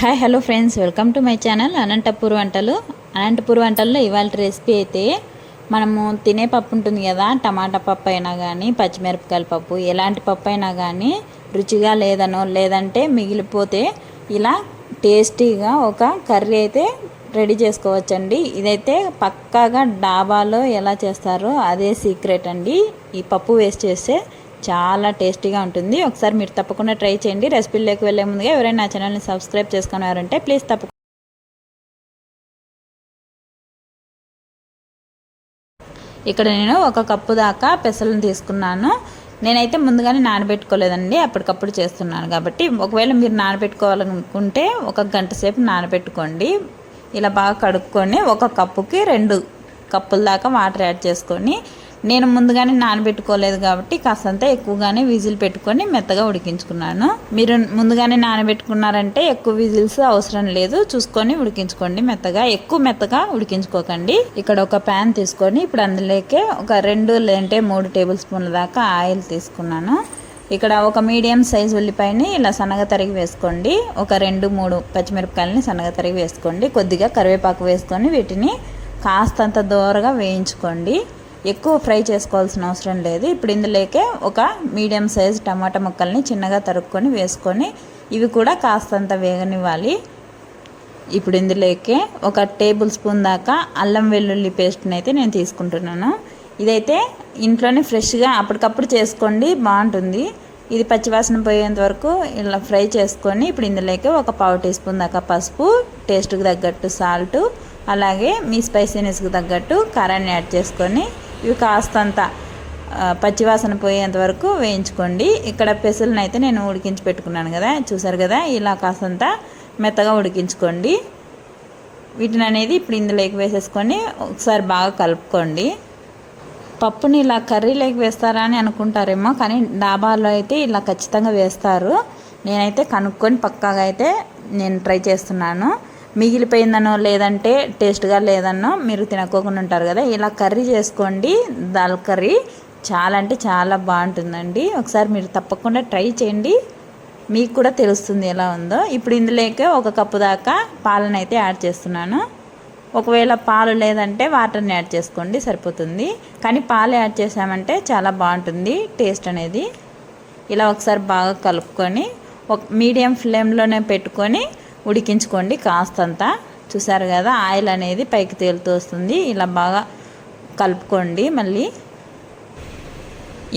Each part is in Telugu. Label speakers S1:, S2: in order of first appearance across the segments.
S1: Hi hello friends, welcome to my channel Anantapur వంటలు. అనంతపూర్ వంటల్లో ఇవాళ రెసిపీ అయితే మనము తినే పప్పు ఉంటుంది కదా, టమాటా పప్పు అయినా కానీ పచ్చిమిరపకాయల పప్పు, ఎలాంటి పప్పు అయినా కానీ రుచిగా లేదనో లేదంటే మిగిలిపోతే ఇలా టేస్టీగా ఒక కర్రీ అయితే రెడీ చేసుకోవచ్చండి. ఇదైతే పక్కాగా డాబాలో ఎలా చేస్తారో అదే సీక్రెట్ అండి. ఈ పప్పు వేస్ట్ చేస్తే చాలా టేస్టీగా ఉంటుంది. ఒకసారి మీరు తప్పకుండా ట్రై చేయండి. రెసిపీలోకి వెళ్ళే ముందుగా ఎవరైనా నా ఛానల్ని సబ్స్క్రైబ్ చేసుకున్నారంటే ప్లీజ్ తప్పకుండా. ఇక్కడ నేను 1 కప్పు దాకా పెసలను తీసుకున్నాను. నేనైతే ముందుగానే నానబెట్టుకోలేదండి, అప్పటికప్పుడు చేస్తున్నాను కాబట్టి. ఒకవేళ మీరు నానబెట్టుకోవాలనుకుంటే 1 గంట సేపు నానబెట్టుకోండి. ఇలా బాగా కడుక్కొని 1 కప్పుకి 2 కప్పుల దాకా వాటర్ యాడ్ చేసుకొని, నేను ముందుగానే నానబెట్టుకోలేదు కాబట్టి కాస్తంత ఎక్కువగానే విజిల్ పెట్టుకొని మెత్తగా ఉడికించుకున్నాను. మీరు ముందుగానే నానబెట్టుకున్నారంటే ఎక్కువ విజిల్స్ అవసరం లేదు, చూసుకొని ఉడికించుకోండి. ఎక్కువ మెత్తగా ఉడికించుకోకండి. ఇక్కడ ఒక ప్యాన్ తీసుకొని ఇప్పుడు అందులోకే ఒక 2 లేదంటే 3 టేబుల్ స్పూన్ల దాకా ఆయిల్ తీసుకున్నాను. ఇక్కడ ఒక మీడియం సైజ్ ఉల్లిపాయని ఇలా సన్నగా తరిగి వేసుకోండి. ఒక 2-3 పచ్చిమిరపకాయలని సన్నగా తరిగి వేసుకోండి. కొద్దిగా కరివేపాకు వేసుకొని వీటిని కాస్తంత దూరగా వేయించుకోండి. ఎక్కువ ఫ్రై చేసుకోవాల్సిన అవసరం లేదు. ఇప్పుడు ఇందులోకే ఒక మీడియం సైజ్ టమాటా ముక్కల్ని చిన్నగా తరుక్కొని వేసుకొని ఇవి కూడా కాస్తంత వేగనివ్వాలి. ఇప్పుడు ఇందులోకే ఒక టేబుల్ స్పూన్ దాకా అల్లం వెల్లుల్లి పేస్ట్ని అయితే నేను తీసుకుంటున్నాను. ఇదైతే ఇంట్లోనే ఫ్రెష్గా అప్పటికప్పుడు చేసుకోండి, బాగుంటుంది. ఇది పచ్చివాసన పోయేంత వరకు ఇలా ఫ్రై చేసుకొని ఇప్పుడు ఇందులోకి ఒక 1/2 టీ స్పూన్ దాకా పసుపు, టేస్ట్కి తగ్గట్టు సాల్ట్, అలాగే మీ స్పైసీనెస్కి తగ్గట్టు కారాన్ని యాడ్ చేసుకొని ఇవి కాస్తంత పచ్చివాసన పోయేంత వరకు వేయించుకోండి. ఇక్కడ పెసలను అయితే నేను ఉడికించి పెట్టుకున్నాను కదా, చూసారు కదా, ఇలా కాస్తంత మెత్తగా ఉడికించుకోండి. వీటిని అనేది ఇప్పుడు ఇందులోకి వేసేసుకొని ఒకసారి బాగా కలుపుకోండి. పప్పుని ఇలా కర్రీలోకి వేస్తారా అని అనుకుంటారేమో, కానీ డాబాలో అయితే ఇలా ఖచ్చితంగా వేస్తారు. నేనైతే కనుక్కొని పక్కాగా అయితే నేను ట్రై చేస్తున్నాను. మిగిలిపోయిందనో లేదంటే టేస్ట్గా లేదనో మీరు తినకోకుండా ఉంటారు కదా, ఇలా కర్రీ చేసుకోండి. దాల్ కర్రీ చాలా అంటే చాలా బాగుంటుందండి. ఒకసారి మీరు తప్పకుండా ట్రై చేయండి, మీకు కూడా తెలుస్తుంది ఎలా ఉందో. ఇప్పుడు ఇందులోకి 1 కప్పు దాకా పాలను అయితే యాడ్ చేస్తున్నాను. ఒకవేళ పాలు లేదంటే వాటర్ని యాడ్ చేసుకోండి, సరిపోతుంది. కానీ పాలు యాడ్ చేసామంటే చాలా బాగుంటుంది టేస్ట్ అనేది. ఇలా ఒకసారి బాగా కలుపుకొని ఒక మీడియం ఫ్లేమ్లోనే పెట్టుకొని ఉడికించుకోండి కాస్తంత. చూసారు కదా, ఆయిల్ అనేది పైకి తేలుతూ వస్తుంది. ఇలా బాగా కలుపుకోండి. మళ్ళీ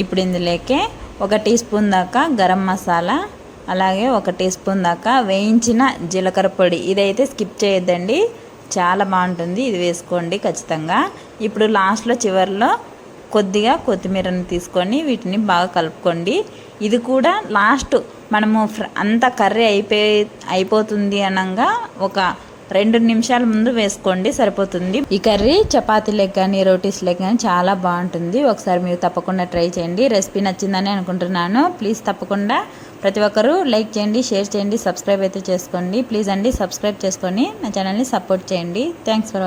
S1: ఇప్పుడు ఇందులోకే 1 టీ స్పూన్ దాకా గరం మసాలా, అలాగే 1 టీ స్పూన్ దాకా వేయించిన జీలకర్ర పొడి. ఇదైతే స్కిప్ చేయొద్దండి, చాలా బాగుంటుంది, ఇది వేసుకోండి ఖచ్చితంగా. ఇప్పుడు లాస్ట్లో చివరిలో కొద్దిగా కొత్తిమీరని తీసుకొని వీటిని బాగా కలుపుకోండి. ఇది కూడా లాస్ట్ మనము అంత కర్రీ అయిపోతుంది అనగా ఒక 2 నిమిషాల ముందు వేసుకోండి, సరిపోతుంది. ఈ కర్రీ చపాతీలకు కానీ రోటీస్లకు కానీ చాలా బాగుంటుంది. ఒకసారి మీరు తప్పకుండా ట్రై చేయండి. రెసిపీ నచ్చిందని అనుకుంటున్నాను. ప్లీజ్ తప్పకుండా ప్రతి ఒక్కరూ లైక్ చేయండి, షేర్ చేయండి, సబ్స్క్రైబ్ అయితే చేసుకోండి. ప్లీజ్ అండి, సబ్స్క్రైబ్ చేసుకొని నా ఛానల్ని సపోర్ట్ చేయండి. Thanks for